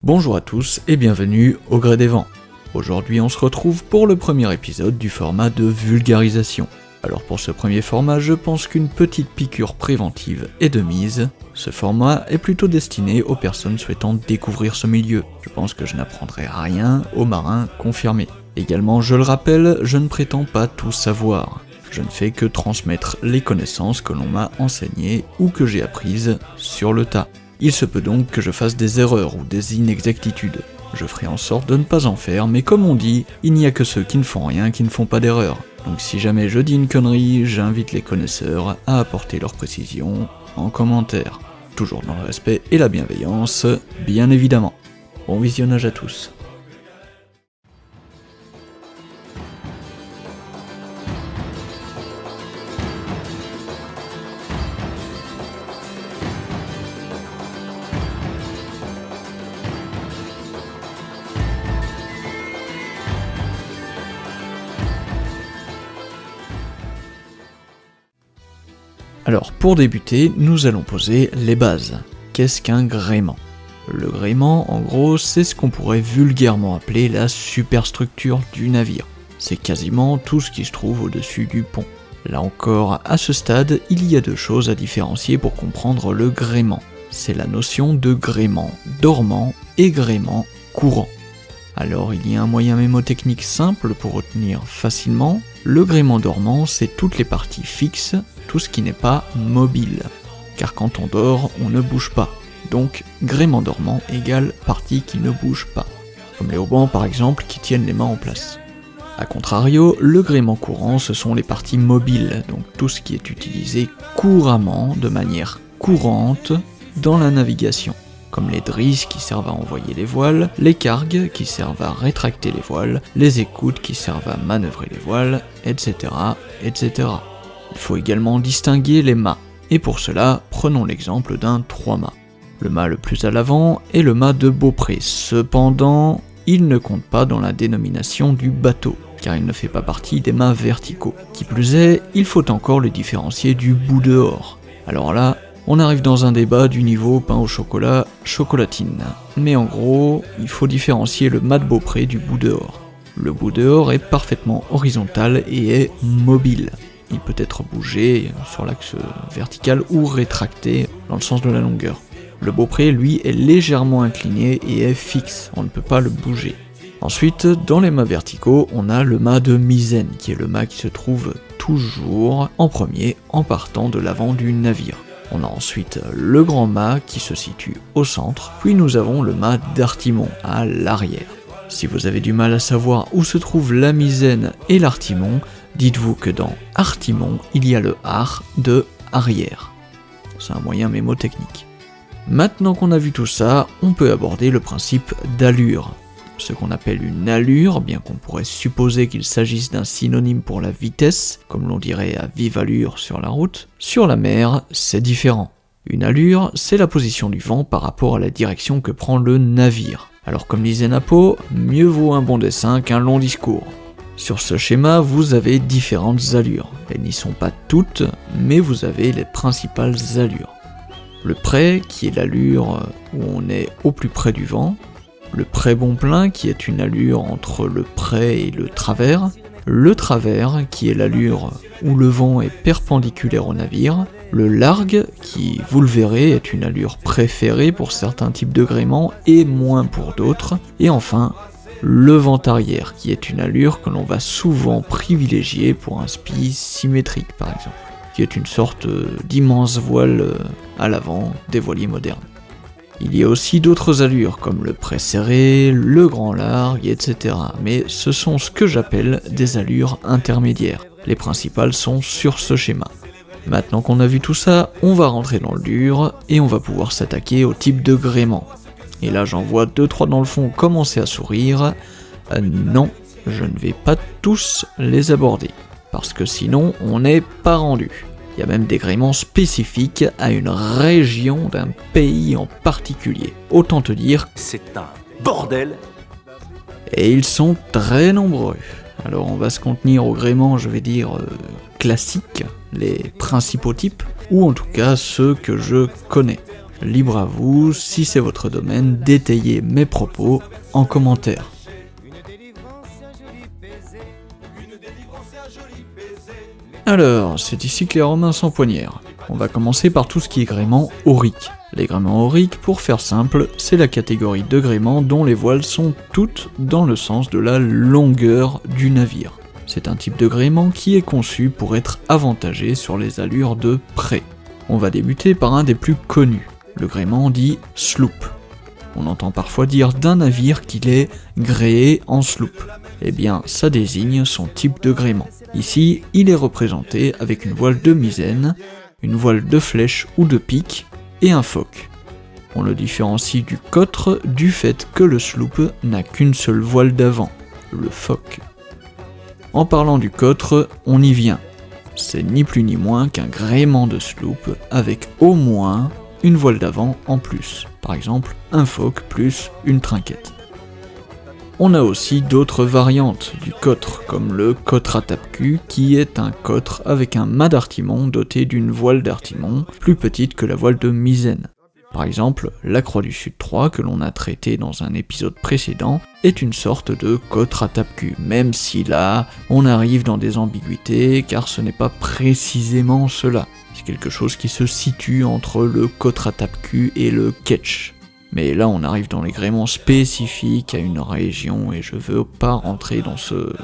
Bonjour à tous et bienvenue au Gré des Vents. Aujourd'hui on se retrouve pour le premier épisode du format de vulgarisation. Alors pour ce premier format, je pense qu'une petite piqûre préventive est de mise. Ce format est plutôt destiné aux personnes souhaitant découvrir ce milieu. Je pense que je n'apprendrai rien aux marins confirmés. Également, je le rappelle, je ne prétends pas tout savoir. Je ne fais que transmettre les connaissances que l'on m'a enseignées ou que j'ai apprises sur le tas. Il se peut donc que je fasse des erreurs ou des inexactitudes. Je ferai en sorte de ne pas en faire, mais comme on dit, il n'y a que ceux qui ne font rien qui ne font pas d'erreur. Donc si jamais je dis une connerie, j'invite les connaisseurs à apporter leurs précisions en commentaire. Toujours dans le respect et la bienveillance, bien évidemment. Bon visionnage à tous. Alors pour débuter, nous allons poser les bases. Qu'est-ce qu'un gréement ? Le gréement, en gros, c'est ce qu'on pourrait vulgairement appeler la superstructure du navire. C'est quasiment tout ce qui se trouve au-dessus du pont. Là encore, à ce stade, il y a deux choses à différencier pour comprendre le gréement. C'est la notion de gréement dormant et gréement courant. Alors il y a un moyen mémotechnique simple pour retenir facilement. Le gréement dormant, c'est toutes les parties fixes, tout ce qui n'est pas mobile. Car quand on dort, on ne bouge pas. Donc gréement dormant égale partie qui ne bouge pas. Comme les haubans par exemple qui tiennent les mains en place. A contrario, le gréement courant, ce sont les parties mobiles, donc tout ce qui est utilisé couramment, de manière courante, dans la navigation. Comme les drisses qui servent à envoyer les voiles, les cargues qui servent à rétracter les voiles, les écoutes qui servent à manœuvrer les voiles, etc., etc. Il faut également distinguer les mâts, et pour cela, prenons l'exemple d'un 3-mâts. Le mât le plus à l'avant est le mât de Beaupré, cependant, il ne compte pas dans la dénomination du bateau, car il ne fait pas partie des mâts verticaux. Qui plus est, il faut encore le différencier du bout dehors. Alors là, on arrive dans un débat du niveau pain au chocolat, chocolatine. Mais en gros, il faut différencier le mât de Beaupré du bout dehors. Le bout dehors est parfaitement horizontal et est mobile. Il peut être bougé sur l'axe vertical ou rétracté dans le sens de la longueur. Le Beaupré, lui, est légèrement incliné et est fixe, on ne peut pas le bouger. Ensuite, dans les mâts verticaux, on a le mât de misaine, qui est le mât qui se trouve toujours en premier en partant de l'avant du navire. On a ensuite le grand mât qui se situe au centre, puis nous avons le mât d'artimon à l'arrière. Si vous avez du mal à savoir où se trouve la misaine et l'artimon, dites-vous que dans artimon, il y a le ar de arrière. C'est un moyen mémotechnique. Maintenant qu'on a vu tout ça, on peut aborder le principe d'allure. Ce qu'on appelle une allure, bien qu'on pourrait supposer qu'il s'agisse d'un synonyme pour la vitesse, comme l'on dirait à vive allure sur la route, sur la mer, c'est différent. Une allure, c'est la position du vent par rapport à la direction que prend le navire. Alors comme disait Napo, mieux vaut un bon dessin qu'un long discours. Sur ce schéma, vous avez différentes allures. Elles n'y sont pas toutes, mais vous avez les principales allures. Le près, qui est l'allure où on est au plus près du vent. Le près bon plein, qui est une allure entre le près et le travers. Le travers, qui est l'allure où le vent est perpendiculaire au navire. Le largue, qui, vous le verrez, est une allure préférée pour certains types de gréements et moins pour d'autres. Et enfin, le vent arrière, qui est une allure que l'on va souvent privilégier pour un spi symétrique par exemple, qui est une sorte d'immense voile à l'avant des voiliers modernes. Il y a aussi d'autres allures comme le près serré, le grand largue, etc. Mais ce sont ce que j'appelle des allures intermédiaires. Les principales sont sur ce schéma. Maintenant qu'on a vu tout ça, on va rentrer dans le dur et on va pouvoir s'attaquer au type de gréement. Et là j'en vois 2-3 dans le fond commencer à sourire. Non, je ne vais pas tous les aborder, parce que sinon on n'est pas rendu. Il y a même des gréements spécifiques à une région d'un pays en particulier. Autant te dire, c'est un bordel. Et ils sont très nombreux. Alors on va se contenir aux gréements, je vais dire, classiques, les principaux types, ou en tout cas ceux que je connais. Libre à vous, si c'est votre domaine, d'étayer mes propos en commentaire. Alors, c'est ici que les Romains s'empoignèrent. On va commencer par tout ce qui est gréement aurique. Les gréements auriques, pour faire simple, c'est la catégorie de gréements dont les voiles sont toutes dans le sens de la longueur du navire. C'est un type de gréement qui est conçu pour être avantagé sur les allures de près. On va débuter par un des plus connus, le gréement dit sloop. On entend parfois dire d'un navire qu'il est gréé en sloop. Eh bien, ça désigne son type de gréement. Ici, il est représenté avec une voile de misaine, une voile de flèche ou de pique, et un foc. On le différencie du cotre du fait que le sloop n'a qu'une seule voile d'avant, le foc. En parlant du cotre, on y vient. C'est ni plus ni moins qu'un gréement de sloop avec au moins une voile d'avant en plus, par exemple un foc plus une trinquette. On a aussi d'autres variantes du cotre, comme le cotre à tape-cul, qui est un cotre avec un mât d'artimon doté d'une voile d'artimon plus petite que la voile de misaine. Par exemple, la Croix du Sud 3, que l'on a traité dans un épisode précédent, est une sorte de cotre à tape-cul, même si là, on arrive dans des ambiguïtés, car ce n'est pas précisément cela. C'est quelque chose qui se situe entre le cotre à tape-cul et le ketch. Mais là, on arrive dans les gréements spécifiques à une région, et je veux pas rentrer dans ce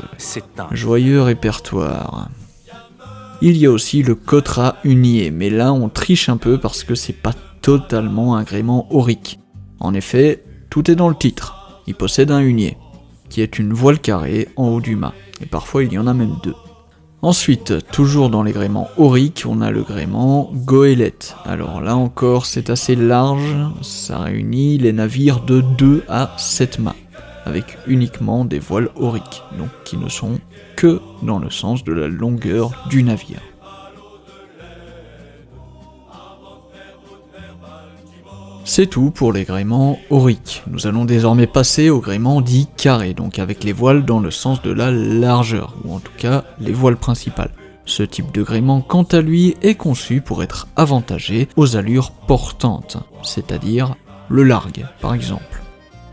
joyeux répertoire. Il y a aussi le cotre à hunier, mais là, on triche un peu parce que c'est pas totalement un gréement aurique. En effet, tout est dans le titre. Il possède un hunier, qui est une voile carrée en haut du mât, et parfois il y en a même deux. Ensuite, toujours dans les gréements auriques, on a le gréement goélette. Alors là encore, c'est assez large, ça réunit les navires de 2 à 7 mâts, avec uniquement des voiles auriques, donc qui ne sont que dans le sens de la longueur du navire. C'est tout pour les gréements auriques. Nous allons désormais passer aux gréements dits carrés, donc avec les voiles dans le sens de la largeur, ou en tout cas les voiles principales. Ce type de gréement, quant à lui, est conçu pour être avantagé aux allures portantes, c'est-à-dire le largue, par exemple.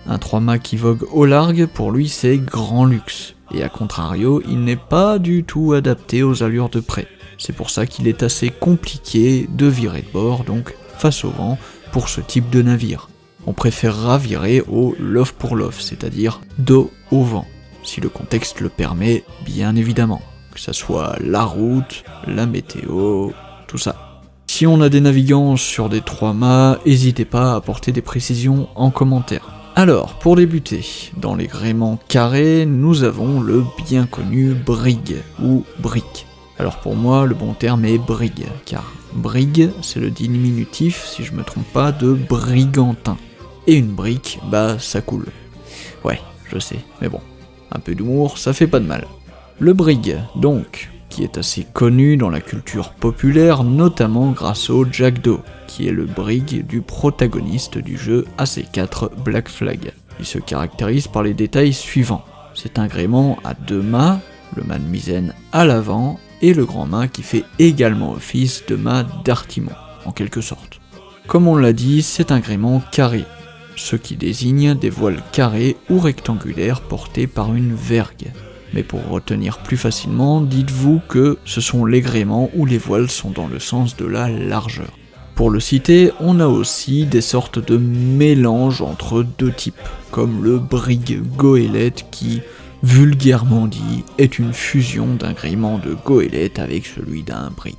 Un 3-mâts qui vogue au largue, pour lui c'est grand luxe, et à contrario, il n'est pas du tout adapté aux allures de près. C'est pour ça qu'il est assez compliqué de virer de bord, donc face au vent, pour ce type de navire. On préférera virer au love pour love, c'est-à-dire dos au vent, si le contexte le permet, bien évidemment, que ça soit la route, la météo, tout ça. Si on a des navigants sur des 3-mâts, n'hésitez pas à apporter des précisions en commentaire. Alors, pour débuter, dans les gréements carrés, nous avons le bien connu brig, ou brick. Alors pour moi, le bon terme est brig, car brig, c'est le diminutif, si je me trompe pas, de brigantin. Et une brique, bah ça coule. Ouais, je sais, mais bon, un peu d'humour, ça fait pas de mal. Le brig, donc, qui est assez connu dans la culture populaire, notamment grâce au jackdaw, qui est le brig du protagoniste du jeu AC4 Black Flag. Il se caractérise par les détails suivants. C'est un gréement à 2 mâts, le mât de misaine à l'avant, et le grand mât qui fait également office de mât d'artimon, en quelque sorte. Comme on l'a dit, c'est un gréement carré, ce qui désigne des voiles carrées ou rectangulaires portées par une vergue. Mais pour retenir plus facilement, dites-vous que ce sont les gréements où les voiles sont dans le sens de la largeur. Pour le citer, on a aussi des sortes de mélanges entre deux types, comme le brig goélette qui, vulgairement dit, est une fusion d'un gréement de goélette avec celui d'un brig.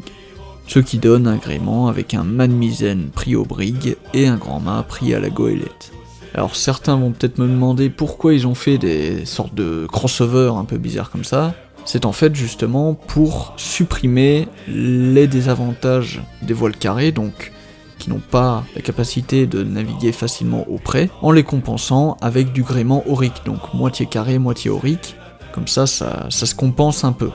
Ce qui donne un gréement avec un mât de misaine pris au brig et un grand mât pris à la goélette. Alors certains vont peut-être me demander pourquoi ils ont fait des sortes de crossover un peu bizarres comme ça. C'est en fait justement pour supprimer les désavantages des voiles carrées, donc qui n'ont pas la capacité de naviguer facilement au près, en les compensant avec du gréement aurique, donc moitié carré, moitié aurique, comme ça se compense un peu.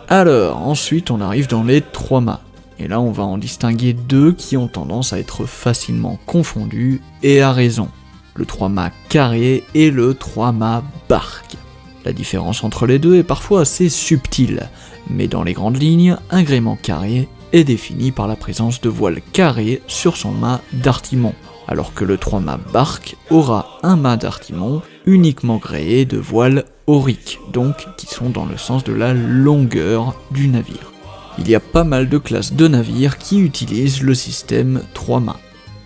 Alors, ensuite on arrive dans les 3 mâts, et là on va en distinguer 2 qui ont tendance à être facilement confondus, et à raison. Le 3 mâts carré et le 3 mâts barque. La différence entre les deux est parfois assez subtile, mais dans les grandes lignes, un gréement carré est défini par la présence de voiles carrées sur son mât d'artimon, alors que le 3-mât barque aura un mât d'artimon uniquement gréé de voiles auriques, donc qui sont dans le sens de la longueur du navire. Il y a pas mal de classes de navires qui utilisent le système 3-mâts.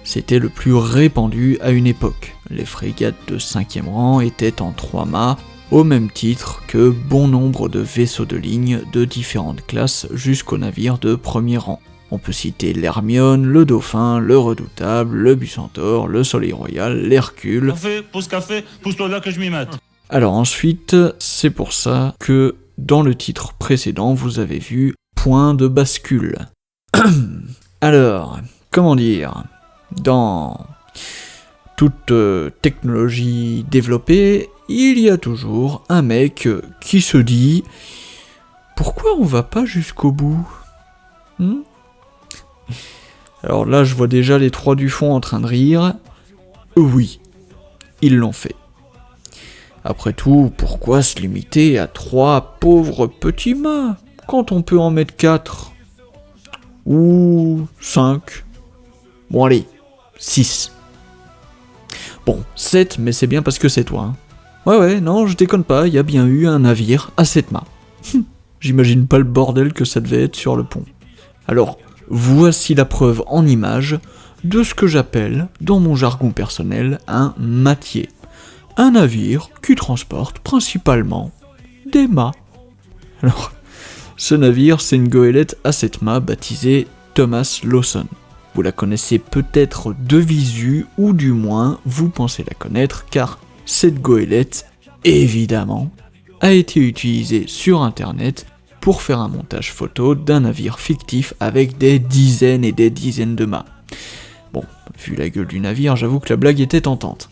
C'était le plus répandu à une époque. Les frégates de 5e rang étaient en 3-mâts, au même titre que bon nombre de vaisseaux de ligne de différentes classes jusqu'aux navires de premier rang. On peut citer l'Hermione, le Dauphin, le Redoutable, le Bucentaure, le Soleil Royal, l'Hercule... Café, pousse-toi là que je m'y mette. Alors ensuite, c'est pour ça que dans le titre précédent, vous avez vu point de bascule. Alors, comment dire, dans toute technologie développée, il y a toujours un mec qui se dit « Pourquoi on va pas jusqu'au bout ?» Alors là, je vois déjà les trois du fond en train de rire. Oui, ils l'ont fait. Après tout, pourquoi se limiter à 3 pauvres petits mâts, quand on peut en mettre 4 ou 5? Bon allez, 6. Bon, 7, mais c'est bien parce que c'est toi. Hein. Ouais, non, je déconne pas, il y a bien eu un navire à 7 mâts. J'imagine pas le bordel que ça devait être sur le pont. Alors, voici la preuve en image de ce que j'appelle, dans mon jargon personnel, un mâtier. Un navire qui transporte principalement des mâts. Alors, ce navire, c'est une goélette à 7 mâts baptisée Thomas Lawson. Vous la connaissez peut-être de visu, ou du moins vous pensez la connaître, car cette goélette, évidemment, a été utilisée sur internet pour faire un montage photo d'un navire fictif avec des dizaines et des dizaines de mâts. Bon, vu la gueule du navire, j'avoue que la blague était tentante.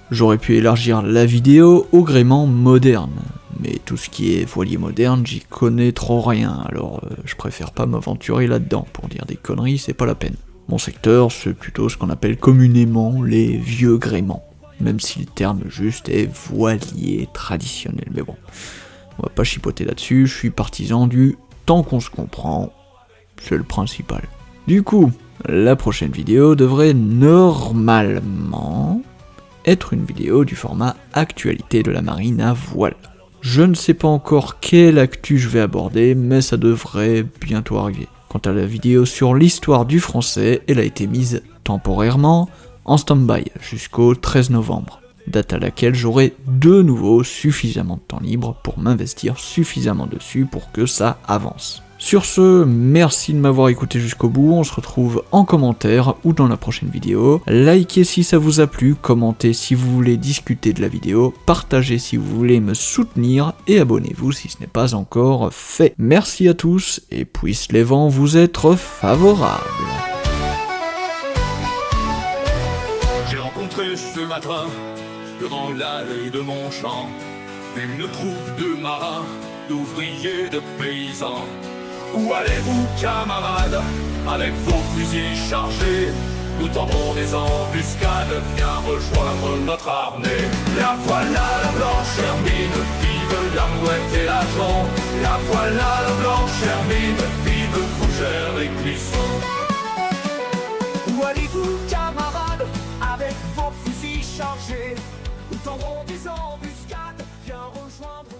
J'aurais pu élargir la vidéo au gréement moderne, mais tout ce qui est voilier moderne, j'y connais trop rien, alors je préfère pas m'aventurer là-dedans, pour dire des conneries, c'est pas la peine. Mon secteur, c'est plutôt ce qu'on appelle communément les vieux gréements, même si le terme juste est voilier traditionnel, mais bon, on va pas chipoter là-dessus, je suis partisan du tant qu'on se comprend, c'est le principal. Du coup, la prochaine vidéo devrait normalement être une vidéo du format actualité de la marine à voile. Je ne sais pas encore quelle actu je vais aborder, mais ça devrait bientôt arriver. Quant à la vidéo sur l'histoire du français, elle a été mise temporairement en stand-by jusqu'au 13 novembre, date à laquelle j'aurai de nouveau suffisamment de temps libre pour m'investir suffisamment dessus pour que ça avance. Sur ce, merci de m'avoir écouté jusqu'au bout, on se retrouve en commentaire ou dans la prochaine vidéo. Likez si ça vous a plu, commentez si vous voulez discuter de la vidéo, partagez si vous voulez me soutenir et abonnez-vous si ce n'est pas encore fait. Merci à tous et puissent les vents vous être favorables. J'ai rencontré ce matin, devant l'allée de mon champ, une troupe de marins, d'ouvriers, de paysans. Où allez-vous, camarades, avec vos fusils chargés? Nous tendrons des embuscades, viens rejoindre notre armée. La voilà la blanche Hermine, vive la mouette et la jonc. La voilà la blanche Hermine, vive Fougère et Clisson. Où allez-vous, camarades, avec vos fusils chargés? Nous tendrons des embuscades, viens rejoindre